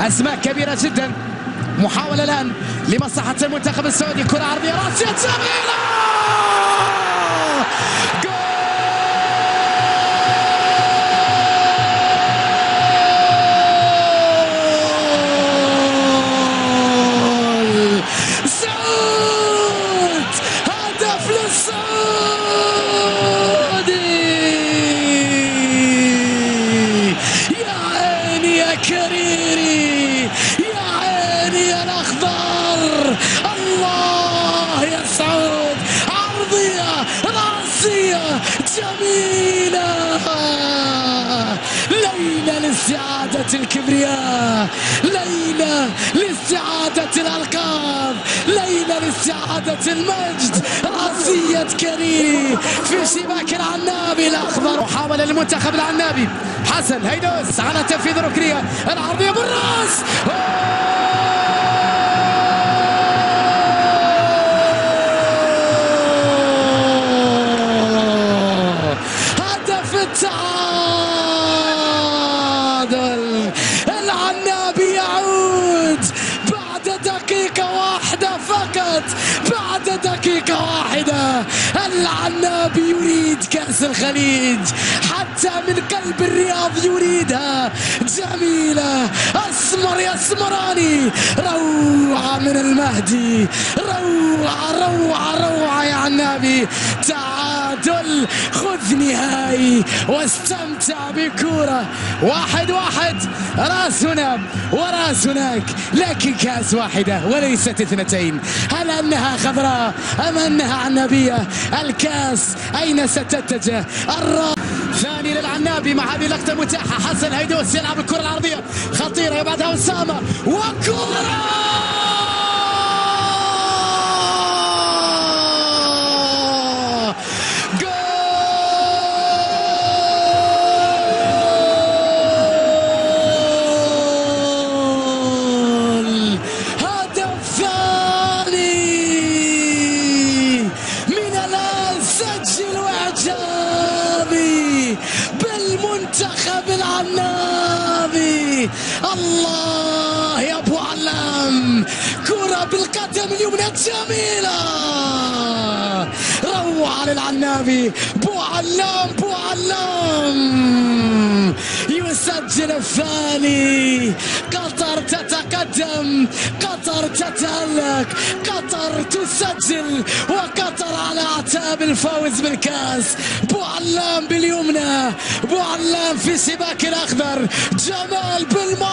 أسماء كبيرة جدا. محاولة الآن لمصلحة المنتخب السعودي، كرة عرضية راسية جميلة، جول سعود، هدف للسعودي. يا عيني يا كريري، يا عيني يا الأخضر، الله يا سعود، عرضية راسية جميلة، ليلة لاستعادة الكبرياء، ليلة لاستعادة الألقاب، ليلة لاستعادة المجد، راسية كريري في شباك العنابي الأخضر. محاولة للمنتخب العنابي، حسن هيدوس على تنفيذ الركنية، العرضية بالراس، هدف التعادل. العنابي يعود بعد دقيقة واحدة فقط، بعد دقيقة واحدة. العنابي يريد كأس الخليج، حتى من قلب الرياض يريدها. جميلة، أسمر يا اسمراني، روعة من المهدي، روعة روعة روعة يا عنابي. تعادل، خذ نهائي واستمتع بكرة. 1-1، راس هنا وراس هناك، لكن كأس واحدة وليست اثنتين. هل أنها خضراء أم أنها عنابية؟ الكأس أين ستتجه؟ ثاني للعنابي مع هذه اللقطة المتاحة. حسن هيدوس يلعب الكرة العرضية خطيرة، يبعدها أسامة، وكرة جول، هدف ثاني من الآن. سجل وإعجابي بالمنتخب العنابي. الله يا ابو علام، كرة بالقدم اليمنى جميلة، روعة للعنابي. بو علام، بو علام يسجل الثاني. قطر تتقدم، قطر تتألق، قطر تسجل، وقطر على اعتاب الفوز بالكاس. بو علام باليمنى، بو علام في شباك الأخضر، جمال بالماضي.